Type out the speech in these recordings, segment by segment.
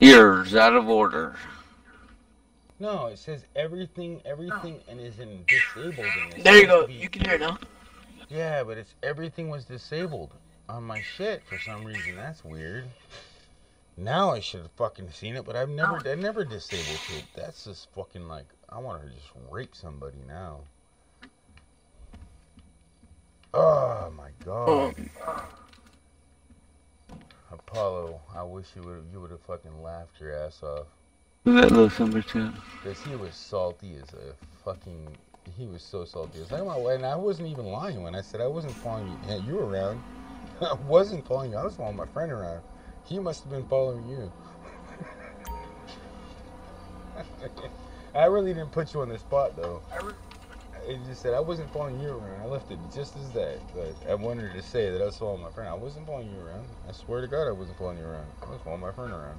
Years out of order. No, it says everything, and is in disabled. There you go. You can hear it now. Yeah, but it's everything was disabled on my shit for some reason. That's weird. Now I should have fucking seen it, but I never disabled it. That's just fucking like, I want to just rape somebody now. Oh my god. Apollo, I wish you would have fucking laughed your ass off. That little summer too. Because he was salty as a fucking. He was so salty. It's like, and I wasn't even lying when I said I wasn't following you around. I wasn't following you. I was following my friend around. He must have been following you. I really didn't put you on the spot though. It just said I wasn't following you around. I left it just as that. But I wanted to say that I was following my friend. I wasn't following you around. I swear to God I wasn't following you around. I was following my friend around.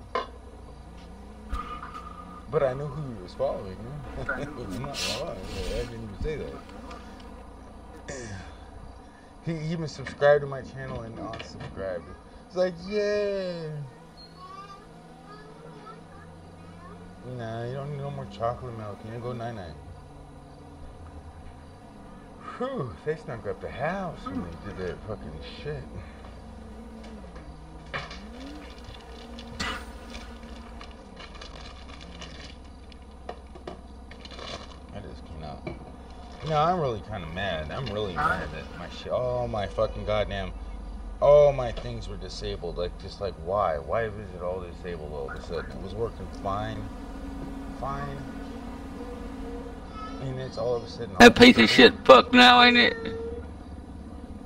But I knew who he was following. I'm not gonna lie. I didn't even say that. He even subscribed to my channel and unsubscribed. It's like, yeah. Nah, you don't need no more chocolate milk. You need to go night-night. Whew, they snuck up the house when they did that fucking shit. I just cannot. No, I'm really kind of mad. I'm really mad that my shit, all my fucking goddamn, all my things were disabled. Like, just like, why? Why is it all disabled all of a sudden? It was working fine. And it's all of a sudden. That piece of shit fuck now, ain't it?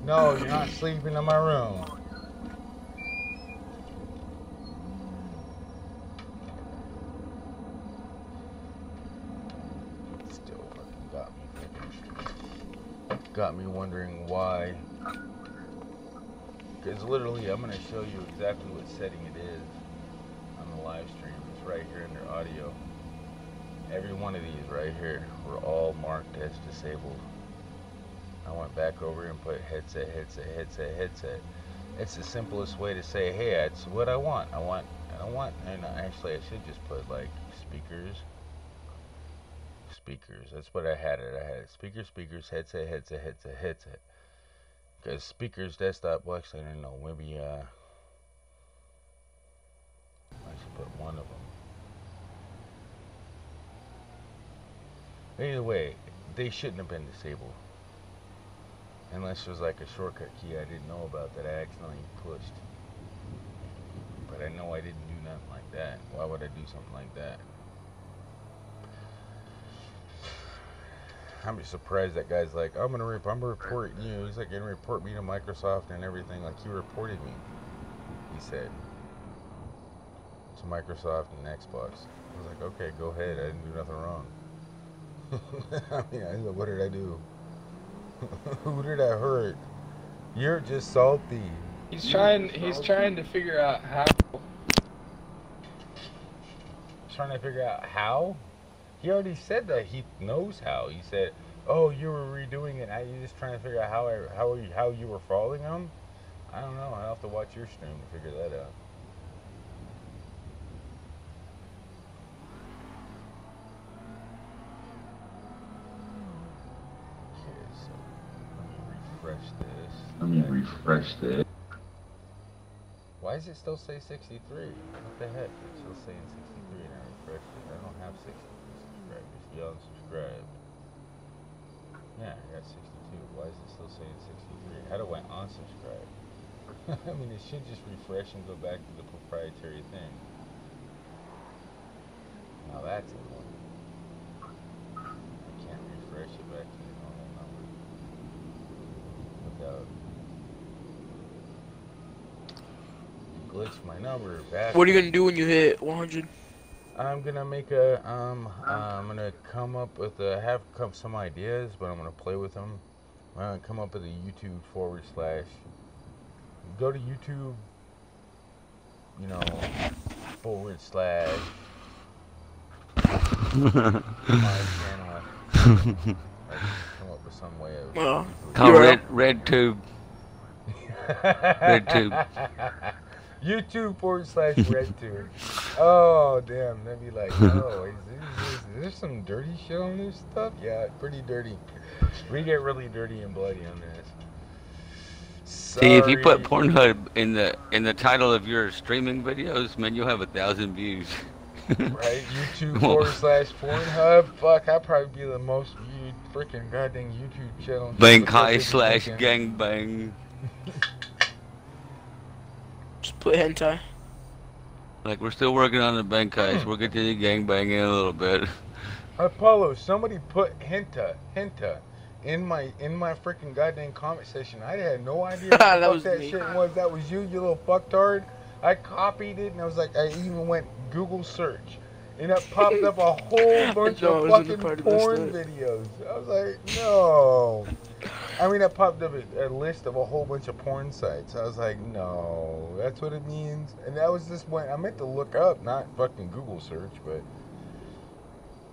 No, you're not sleeping in my room. Still fucking got me wondering why. Because literally, I'm going to show you exactly what setting it is on the live stream. It's right here under audio. Every one of these right here were all marked as disabled. I went back over and put headset. It's the simplest way to say, hey, that's what I want. And actually I should just put like speakers. That's what I had it. I had speakers, headset. Because speakers, desktop, well, actually, I don't know. Maybe, I should put one of them. Either way, they shouldn't have been disabled. Unless there's like a shortcut key I didn't know about that I accidentally pushed. But I know I didn't do nothing like that. Why would I do something like that? I'm just surprised that guy's like, I'm gonna report you. He's like, gonna report me to Microsoft and everything. Like, you reported me, he said, to Microsoft and Xbox. I was like, okay, go ahead. I didn't do nothing wrong. I mean, what did I do? Who did I hurt? You're just salty. He's trying to figure out how. Trying to figure out how? He already said that he knows how. He said, "Oh, you were redoing it. Now you're just trying to figure out how you were following him." I don't know. I'll have to watch your stream to figure that out. Let me refresh this. Why does it still say 63? What the heck? It's still saying 63 and I refreshed it. I don't have 63 subscribers. You unsubscribed. Yeah, I got 62. Why is it still saying 63? How do I unsubscribe? I mean, it should just refresh and go back to the proprietary thing. Now that's important. I can't refresh it back to the normal number without glitch my number back. What are you gonna do when you hit 100? I'm gonna make a I'm gonna come up with have some ideas, but I'm gonna play with them. I'm gonna come up with a YouTube / go to YouTube, you know, / my channel. Come up with some way of call RedTube. RedTube. YouTube.com/RedTube. Oh, damn. They'd be like, oh, is there some dirty shit on this stuff? Yeah, pretty dirty. We get really dirty and bloody on this. See, if you put Sorry. Pornhub in the title of your streaming videos, man, you'll have 1,000 views. Right? YouTube.com/Pornhub. Fuck, I'd probably be the most viewed freaking goddamn YouTube channel. Bankai/gangbang. Just play hentai. Like, we're still working on the Bankais. We'll get to the gangbang in a little bit. Apollo, somebody put hentai in my freaking goddamn comment section. I had no idea what That the fuck was that me. shit was. That was you little fucktard. I copied it and I was like, I even went Google search. And it popped up a whole bunch No, of it wasn't the fucking part of the porn story. videos. I was like, no. I mean, it popped up a list of a whole bunch of porn sites. I was like, no, that's what it means. And that was just when I meant to look up, not fucking Google search, but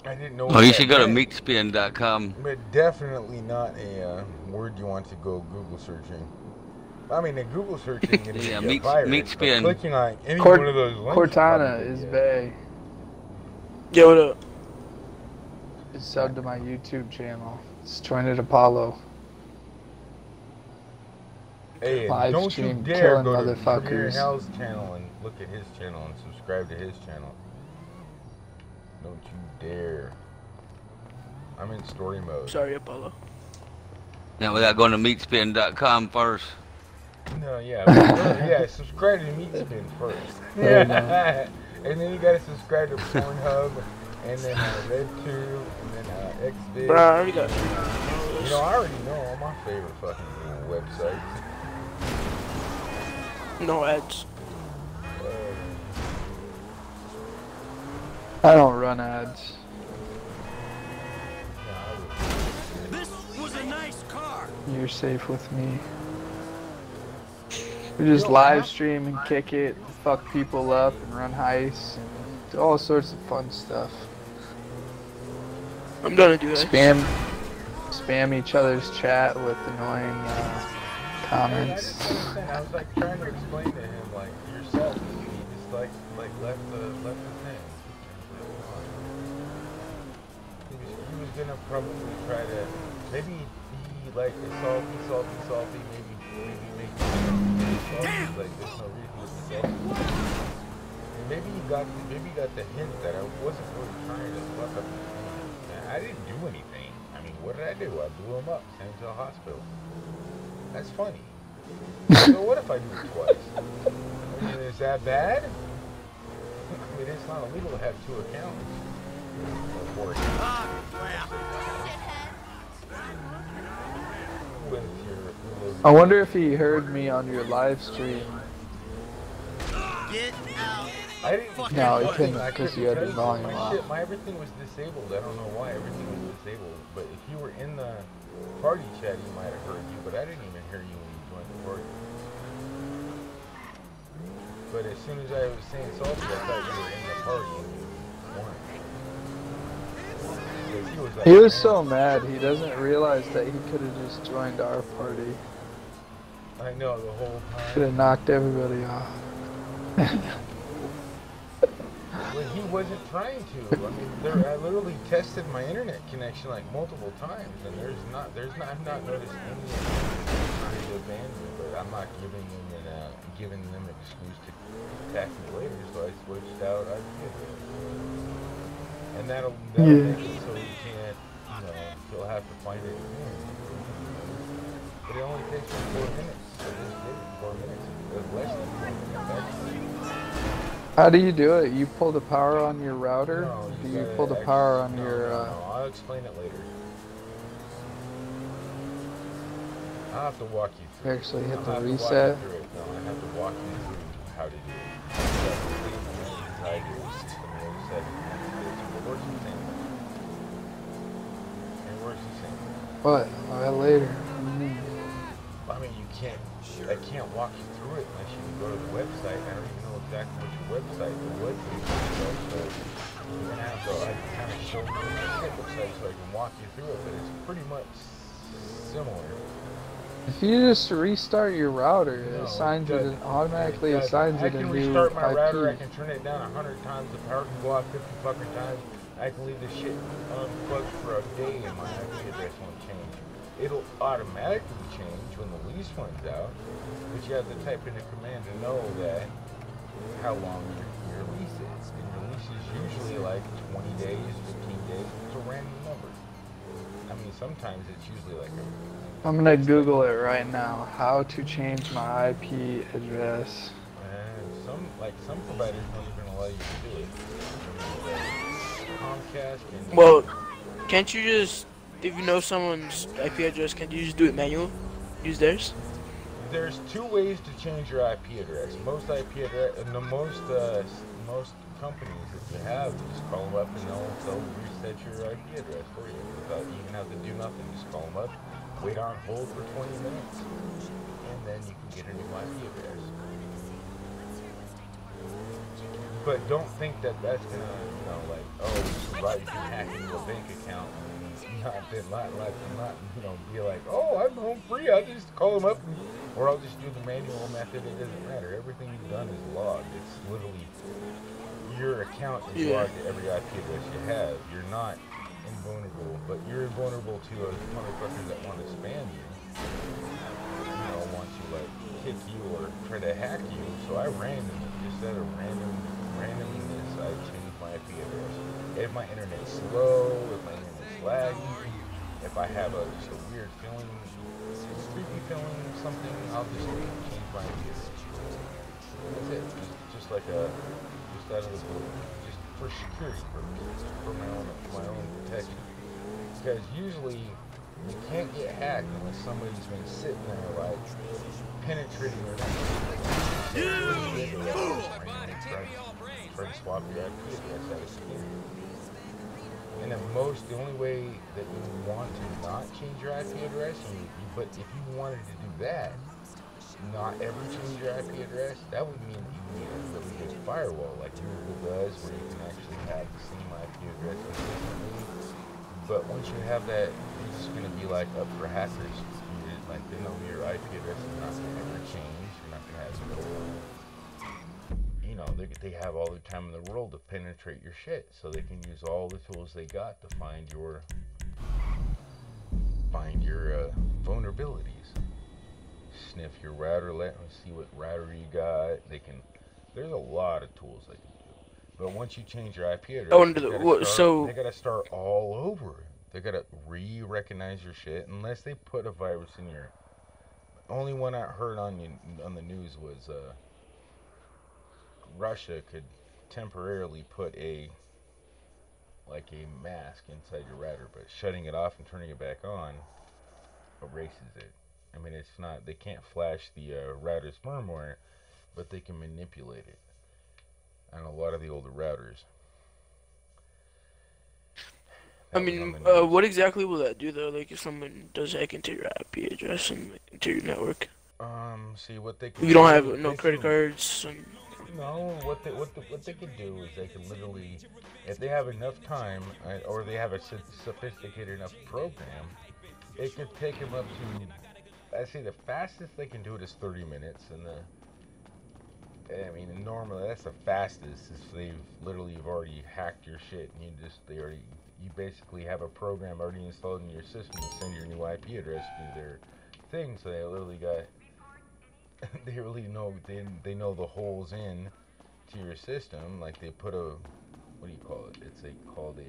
I didn't know. Well, you should go to meatspin.com. But definitely not a word you want to go Google searching. I mean, the Google search ain't gonna Yeah, get you a virus, meat but spin. clicking on any one of those links. Cortana probably is get- bae. Yeah, what up? Is subbed to my YouTube channel. It's joined at Apollo. Hey, and Live don't you stream dare killing go to motherfuckers. Premier Hell's channel and look at his channel and subscribe to his channel. Don't you dare. I'm in story mode. Sorry, Apollo. Now, without going to meatspin.com first. No, yeah, but yeah, subscribe to Meatspin first. Yeah. And then you gotta subscribe to Pornhub, and then RedTube, and then XVid. Bro, I already got. You know, I already know all my favorite fucking little websites. No ads. I don't run ads. This was a nice car. You're safe with me. We just live stream and kick it, fuck people up and run heists and do all sorts of fun stuff. I'm gonna do that. Spam each other's chat with annoying comments. I was like trying to explain to him like yourself. He just like left the thing. He was gonna probably try to maybe be like salty, maybe make salty, like there's no reason to be salty. And maybe he got the hint that I wasn't really trying to fuck up his thing. I didn't do anything. I mean, what did I do? I blew him up, sent him to the hospital. That's funny. So what if I do it twice? I mean, is that bad? I mean, it's not illegal to have two accounts. Or with your I wonder if he heard me on your live stream. Get out. I didn't. No, he I couldn't because you had the tell volume my off. shit, my everything was disabled. I don't know why everything was disabled. But if you were in the party chat, he might have heard you. But I didn't even hear you when you joined the party. But as soon as I was saying salty, I thought you were in the party and you weren't. 'Cause he was like, He was so mad, he doesn't realize that he could have just joined our party. I know the whole Could time. have knocked everybody off. But he wasn't trying to. I mean, I literally tested my internet connection like multiple times, and I've not noticed any trying to ban me. But I'm not giving them an excuse to attack me later. So I switched out IP. And that'll make it so he can't, he'll have to find it again. But it only takes me 4 minutes. So just did it in 4 minutes. It was less than 4 minutes. How do you do it? You pull the power on your router? No, Do you gotta pull the actually- power on no, your... no, I'll explain it later. I'll have to walk you through it. Actually hit I'll the have to walk you reset? through it. No, I have to walk you through how to do it. You have to leave the inside your system and set it. It works the same way. It works the same way. What? Later. I mean, I can't walk you through it unless you can go to the website. I don't even know exactly which website the website is. So you're going to have to kind of show me the website so I can walk you through it. But it's pretty much similar. If you just restart your router, it No, assigns it, doesn't. automatically It doesn't. assigns I it a can new restart my router. I IP. can turn it down 100 times. The power can go out 50 fucking times. I can leave the shit unplugged for a day and my IP address won't change. It'll automatically change when the lease runs out, but you have to type in a command to know that how long your lease is. And your lease is usually like 20 days, 15 days. It's a random number. I mean, sometimes it's usually like a... I'm gonna Google it right now. How to change my IP address. some providers don't even allow you to do it. Comcast and... Well, can't you just, if you know someone's IP address, can't you just do it manual? Use theirs? There's two ways to change your IP address. Most IP address, and most companies that you have, you just call them up and they'll reset your IP address for you without you even have to do nothing. Just call them up, wait on hold for 20 minutes, and then you can get a new IP address. But don't think that that's gonna, you can hack into a bank account and not be like, oh, I'm home free. I'll just call them up, or I'll just do the manual method. It doesn't matter. Everything you've done is logged. It's literally your account is logged to every IP address you have. You're not invulnerable, but you're invulnerable to a motherfuckers that want to spam you. Want to kick you or try to hack you. So I randomly, just out of randomness, I changed my IP address. If my internet's slow, if my internet's laggy, if I have just a weird feeling, creepy feeling, something, I'll just change my IP address. That's it. Just out of the blue. Just for security purposes, for my own protection. Because usually you can't get hacked unless somebody's been sitting there penetrating your trying to swap your IP address out of security. And the only way that you want to not change your IP address, but if you wanted to do that, not ever change your IP address, that would mean that you need a really good firewall like Google does, where you can actually have the same IP address consistently. But once you have that, it's just going to be up for hackers. They know your IP address is not going to ever change. You're not going to have they have all the time in the world to penetrate your shit, so they can use all the tools they got to find your vulnerabilities. Sniff your router, let them see what router you got. There's a lot of tools they can do. But once you change your IP address, they gotta start all over. They gotta re-recognize your shit unless they put a virus in your... Only one I heard on the news was Russia could temporarily put a mask inside your router, but shutting it off and turning it back on erases it. I mean, it's not, they can't flash the router's firmware, but they can manipulate it on a lot of the older routers. I mean, what exactly will that do though? If someone does hack into your IP address and into your network? See what they can... You don't have no credit cards. No, what they could do is they can literally, if they have enough time, or they have a sophisticated enough program, it could take them up to, I'd say the fastest they can do it is 30 minutes, and normally that's the fastest, is you've already hacked your shit, and you basically have a program already installed in your system to send your new IP address to their thing, so they literally got... They really know, they know the holes in to your system. They put a, what do you call it? It's called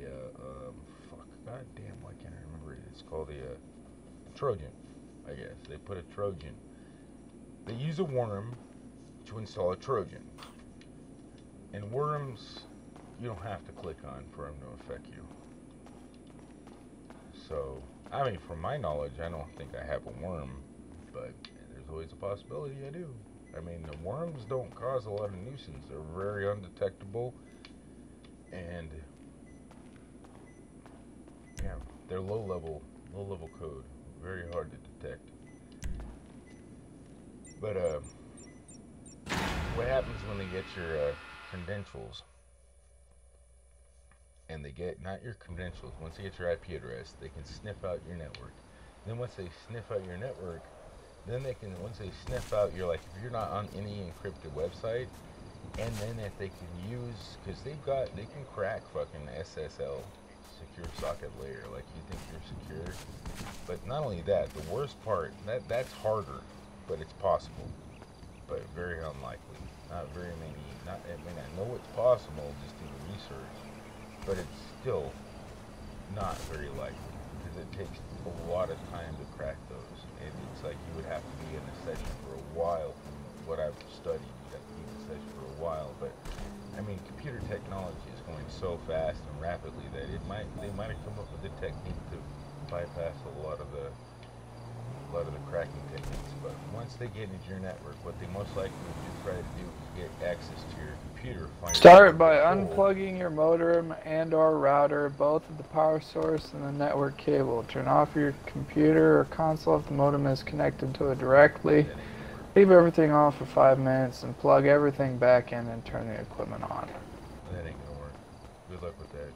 god damn, why can't I remember it? It's called a Trojan, I guess. They put a Trojan. They use a worm to install a Trojan. And worms, you don't have to click on for them to affect you. So, from my knowledge, I don't think I have a worm, but there's always a possibility I do. The worms don't cause a lot of nuisance. They're very undetectable, and they're low level code, very hard to detect. But what happens when they get your credentials? And they get, not your credentials, once they get your IP address, they can sniff out your network. Then once they sniff out your network, then they can, once they sniff out, you're like, if you're not on any encrypted website, and then if they can use, because they can crack fucking SSL, secure socket layer, like you think you're secure. But not only that, the worst part, that's harder, but it's possible, but very unlikely. Not very many, I mean, I know it's possible just through the research, but it's still not very likely, because it takes a lot of time to crack those. And it's like you would have to be in a session for a while. From what I've studied, you have to be in a session for a while. But I mean, computer technology is going so fast and rapidly that they might have come up with a technique to bypass a lot of the cracking techniques. But once they get into your network, what they most likely would try to do is get access to your computer. Start by unplugging your modem and or router, both of the power source and the network cable. Turn off your computer or console if the modem is connected to it directly. Leave everything off for 5 minutes and plug everything back in and turn the equipment on. That ain't gonna work. Good luck with that.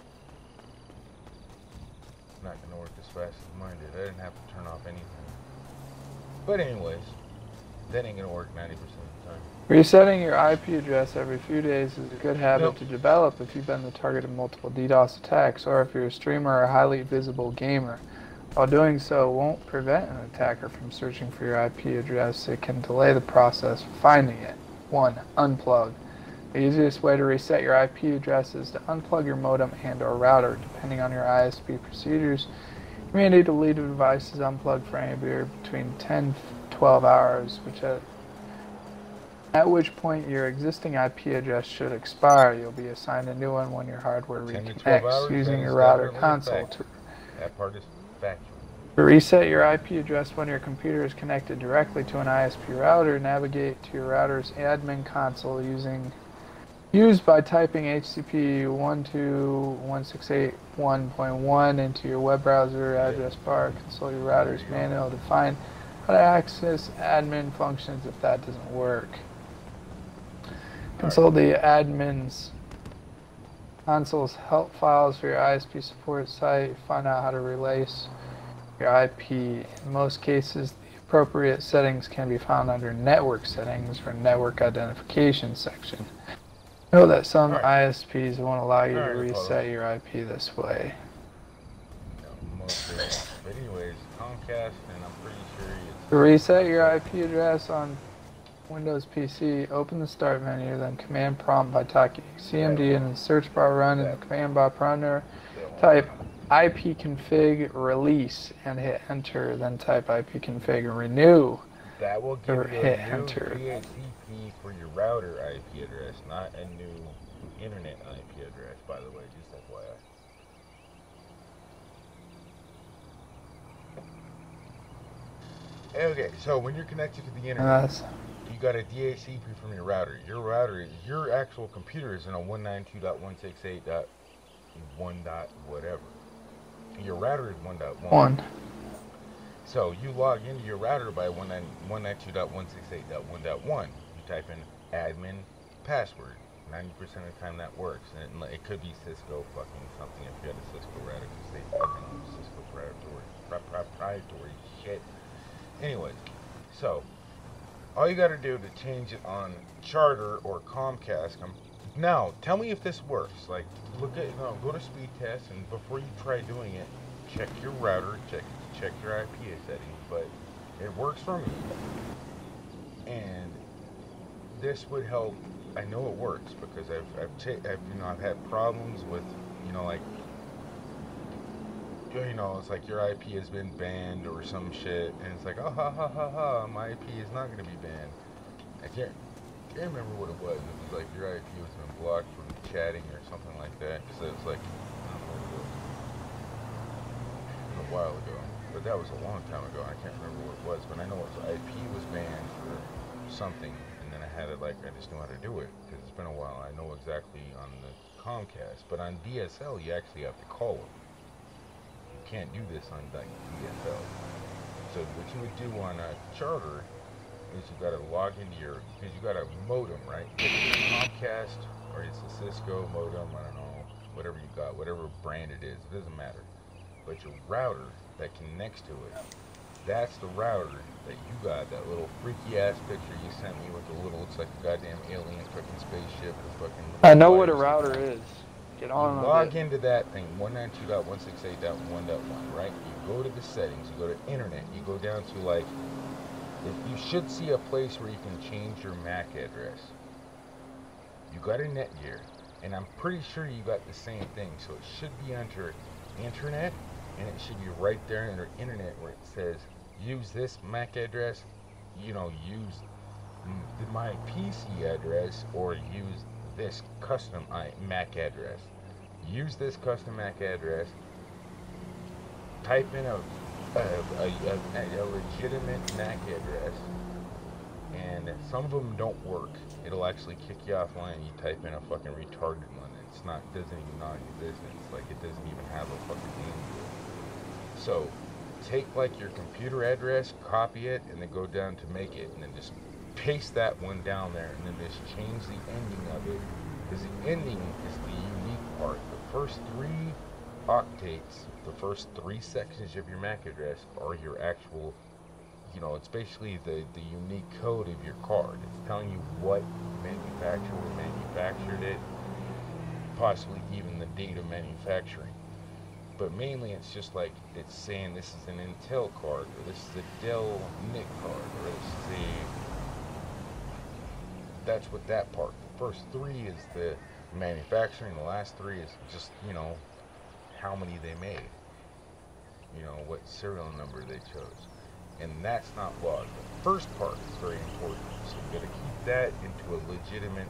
It's not gonna work as fast as mine did. I didn't have to turn off anything. But anyways, that ain't gonna work 90% of the time. Resetting your IP address every few days is a good habit to develop if you've been the target of multiple DDoS attacks or if you're a streamer or a highly visible gamer. While doing so won't prevent an attacker from searching for your IP address, it can delay the process of finding it. 1. Unplug. The easiest way to reset your IP address is to unplug your modem and or router. Depending on your ISP procedures, you may need to leave the devices unplugged for anywhere between 10 to 12 hours, at which point your existing IP address should expire. You'll be assigned a new one when your hardware reconnects, using your router console to... That part is factual. To reset your IP address when your computer is connected directly to an ISP router, navigate to your router's admin console used by typing HTTP 192.168.1.1 into your web browser address bar. Consult your router's manual to find how to access admin functions if that doesn't work. Consult the admin's console's help files for your ISP support site. Find out how to relace your IP. In most cases, the appropriate settings can be found under Network Settings or Network Identification section. Know that some ISPs won't allow you to reset your IP this way. No, most of it. But anyways, Comcast, and I'm pretty sure it's... To reset your IP address on Windows PC, open the Start menu, then Command Prompt by typing CMD in the search bar, run in the Command bar prompter, type ipconfig release and hit Enter, then type ipconfig renew. That will give you hit a new Enter. DHCP for your router IP address, not a new internet IP address, by the way, just FYI. Okay, so when you're connected to the internet, you got a DHCP from your router. Your actual computer is in a 192.168.1. Whatever. Your router is 1.1. So you log into your router by 192.168.1.1. You type in admin password. 90% of the time that works. And it could be Cisco fucking something if you had a Cisco router, because they fucking use Cisco's proprietary shit. Anyways, so all you gotta do to change it on Charter or Comcast. Now, tell me if this works. Like, look at, go to speed test, and before you try doing it, check your router, check your IP settings. But it works for me, and this would help. I know it works because I've had problems with, it's like your IP has been banned or some shit, and it's like, oh, ha, ha, ha, ha, my IP is not going to be banned. I can't remember what it was. It was like your IP has been blocked from chatting or something like that, because it was like, I don't know what it was. It was a while ago, but that was a long time ago. I can't remember what it was, but I know IP was banned for something, and then I had it, I just knew how to do it, because it's been a while. I know exactly on the Comcast, but on DSL, you actually have to call them. Can't do this on DSL. So what you would do on a Charter is you got to log into because you got a modem, right? It's Comcast or it's a Cisco modem, I don't know, whatever you got, whatever brand it is, it doesn't matter. But your router that connects to it, that's the router that you got, that little freaky ass picture you sent me with the little, looks like a goddamn alien fucking spaceship with fucking. I know what a router is. Get You on log it. into that thing, 192.168.1.1, right? You go to the settings, you go to internet, you go down to like, if you should see a place where you can change your MAC address. You got a Netgear, and I'm pretty sure you got the same thing, so it should be under internet, and it should be right there under internet where it says use this MAC address, you know, use my PC address, or use this custom MAC address. Use this custom MAC address, type in a legitimate MAC address, and some of them don't work. It'll actually kick you offline. You type in a fucking retarded one. It's not, doesn't even non-existent. It's like it doesn't even have a fucking name to it. So take like your computer address, copy it, and then go down to make it, and then just paste that one down there, and then just change the ending of it, because the ending is the unique part. The first 3 octates, the first 3 sections of your MAC address are your actual, you know, it's basically the unique code of your card. It's telling you what manufacturer manufactured it, possibly even the date of manufacturing. But mainly it's just like, it's saying this is an Intel card, or this is a Dell NIC card, or this is a, that's what that part. The first 3 is the manufacturing, the last 3 is just, you know, how many they made, you know, what serial number they chose, and that's not logged. The first part is very important, so you got to keep that into a legitimate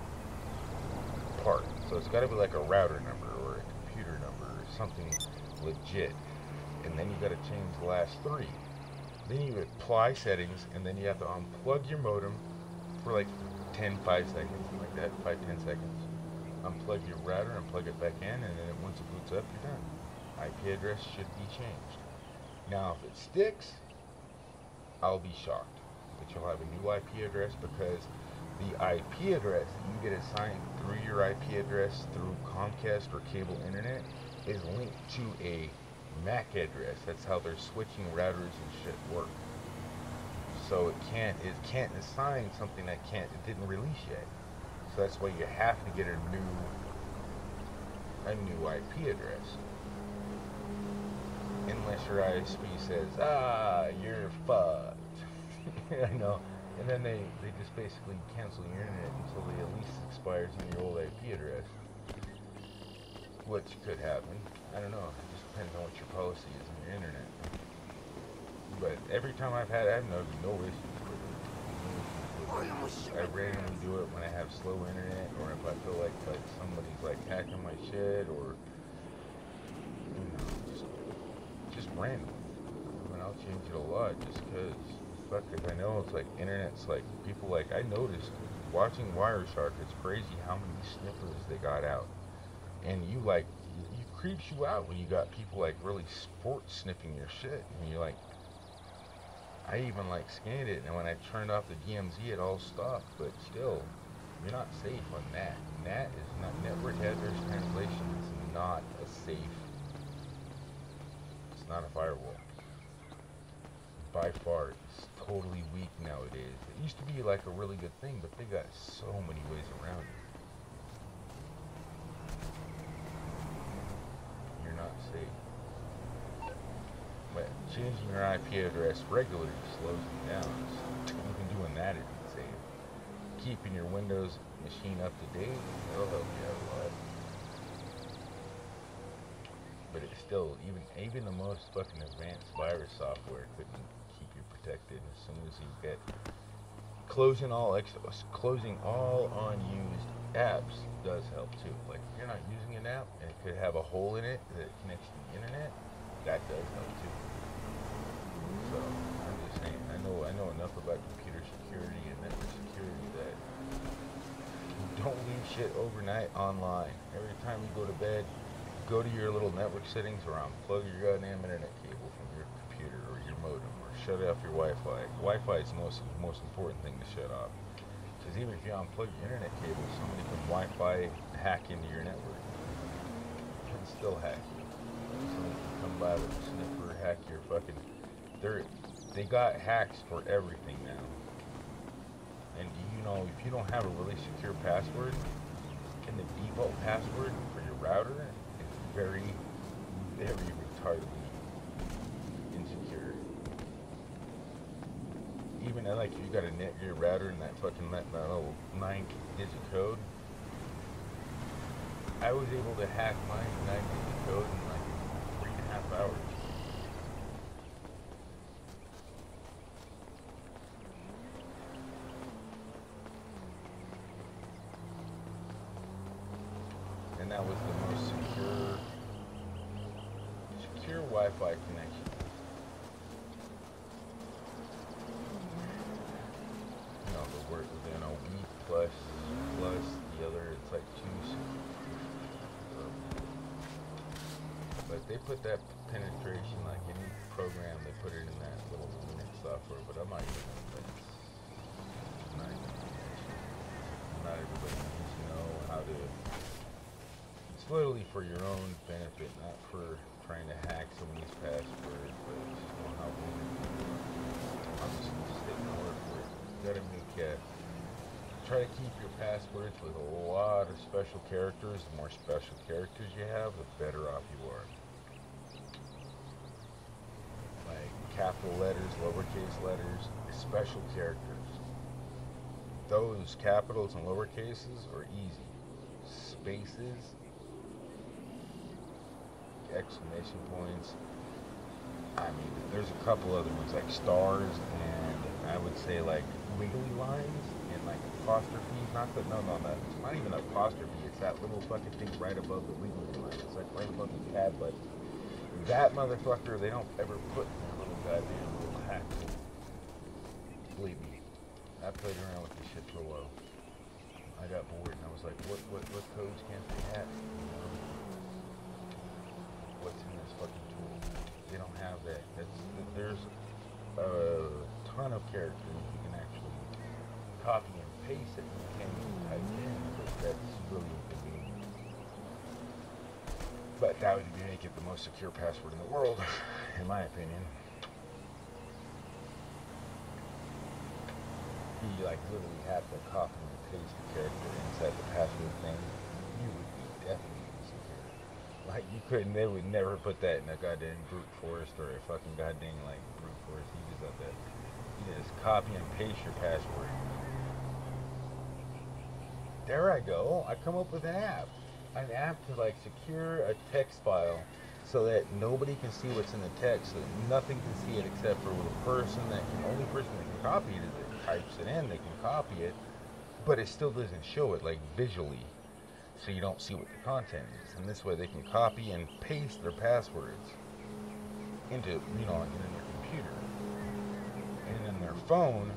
part. So it's got to be like a router number or a computer number or something legit, and then you got to change the last 3. Then you apply settings, and then you have to unplug your modem for like 5 seconds, something like that, 5-10 seconds. Unplug your router and plug it back in, and then once it boots up, you're done. IP address should be changed. Now, if it sticks, I'll be shocked that you'll have a new IP address, because the IP address that you get assigned through your IP address through Comcast or cable internet is linked to a MAC address. That's how their switching routers and shit work. So it can't assign something that it didn't release yet. So that's why you have to get a new IP address. Unless your ISP says, you're fucked. I know. And then they just basically cancel your internet until the lease expires on your old IP address. Which could happen. I don't know. It just depends on what your policy is on your internet. But every time I've no issues with it. I randomly do it when I have slow internet, or if I feel like somebody's like hacking my shit, or you know, just random. I mean, I'll change it a lot just because. Fuck, if I know it's like internet's like people like, I noticed watching Wireshark, it's crazy how many sniffers they got out, and you creeps you out when you got people like really sport sniffing your shit, and you're like. I even like scanned it, and when I turned off the DMZ, it all stopped. But still, you're not safe on NAT. NAT is not network address translation. It's not a safe. It's not a firewall. By far, it's totally weak nowadays. It used to be like a really good thing, but they got so many ways around it. You're not safe. But changing your IP address regularly slows you down. Even doing that isn't safe. Keeping your Windows machine up to date, that'll help you out a lot. But it's still, even the most fucking advanced virus software couldn't keep you protected. As soon as you get closing all unused apps does help too. Like if you're not using an app and it could have a hole in it that connects to the internet, that does help too. So I'm just saying, I know enough about computer security and network security that you don't leave shit overnight online. Every time you go to bed, go to your little network settings or unplug your goddamn internet cable from your computer or your modem, or shut off your Wi-Fi. Wi-Fi is the most important thing to shut off. Because even if you unplug your internet cable, somebody can Wi-Fi hack into your network. Can still hack you. Somebody can come by with a sniffer, hack your fucking. they got hacks for everything now. And you know, if you don't have a really secure password, and the default password for your router is very, very retardedly insecure. Even like if you got a Netgear router and that fucking that little 9-digit code, I was able to hack my 9-digit code in like 3.5 hours. And that was the most secure Wi-Fi connection. You know, the word, you know, weak plus the other, it's like 2. But they put that penetration, like any program, they put it in that little Linux software, but I'm not even, not everybody needs to know how to. It's literally for your own benefit, not for trying to hack somebody's password, but just know how I'm just going to take my word for it. You gotta make try to keep your passwords with a lot of special characters. The more special characters you have, the better off you are. Like capital letters, lowercase letters, special characters. Those capitals and lowercases are easy. Spaces, exclamation points. I mean, there's a couple other ones like stars, and I would say like wiggly lines and like apostrophes. No, it's not even an apostrophe. It's that little fucking thing right above the wiggly line. It's like right above the tab button. That motherfucker, they don't ever put in their little goddamn little hack. Believe me, I played around with this shit for a while. I got bored and I was like, what codes can't they hack? You know? What's in this fucking tool? They don't have that. There's a ton of characters you can actually copy and paste it. You can't even type in, but that's really inconvenient. But that would make it the most secure password in the world, in my opinion. You like literally have to copy and paste the character inside the password thing. You would be definitely insecure. Like they would never put that in a goddamn brute force or a fucking goddamn like brute force. You just have to, just copy and paste your password. There I go. I come up with an app to like secure a text file so that nobody can see what's in the text, so that nothing can see it except for the only person that can copy it is that types it in. They can copy it, but it still doesn't show it like visually, so you don't see what the content is. And this way they can copy and paste their passwords into their computer and in their phone.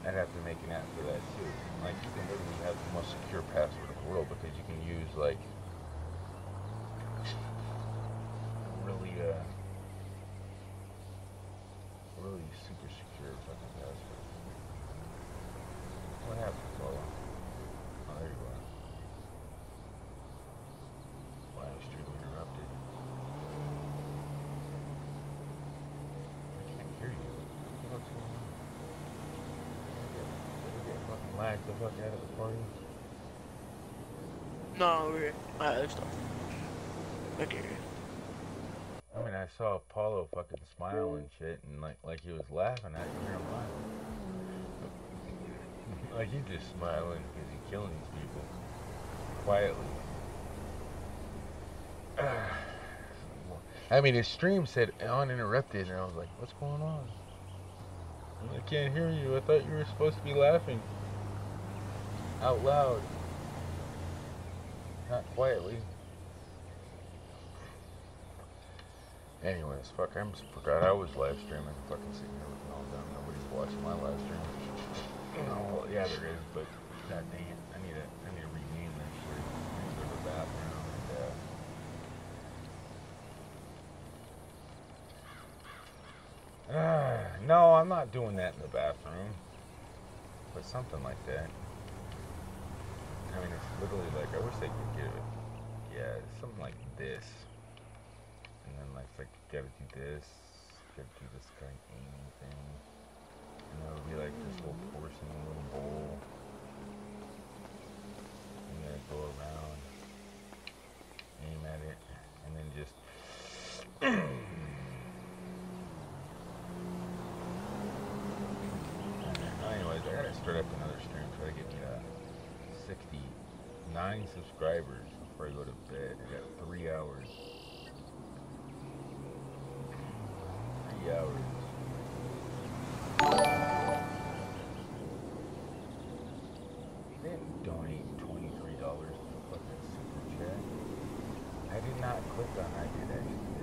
I'd have to make an app for that too. Like you can literally have the most secure password in the world because you can use like really super secure fucking password. What happened, Paula? Oh, there you are. Live stream interrupted. I can't hear you. What's going on? Did we get fucking lagged the fuck out of the party? No, we're alright, stop. Okay. I mean, I saw Apollo fucking smile and shit, and like he was laughing at you. Hear him laughing. Like he's just smiling because he's killing these people quietly. I mean, his stream said uninterrupted, and I was like, "What's going on? I can't hear you. I thought you were supposed to be laughing out loud, not quietly." Anyways, fuck, I almost forgot I was live streaming. Fucking sitting here looking all dumb. Nobody's watching my live stream. Oh, yeah, there is, but god dang it. I need to rename that shit. I need to go to the bathroom and, no, I'm not doing that in the bathroom. But something like that. I mean, it's literally like, I wish they could give it. Yeah, something like this. And then like it's like you gotta do this, gotta do this kind of aiming thing. And it'll be like this whole portion, little bowl. And you gotta go around, aim at it, and then just anyways, I gotta start up another stream, try to get me to 69 subscribers before I go to bed. I got 3 hours. 3 hours. They didn't donate $23 to the fucking super chat. I did not click on I did actually.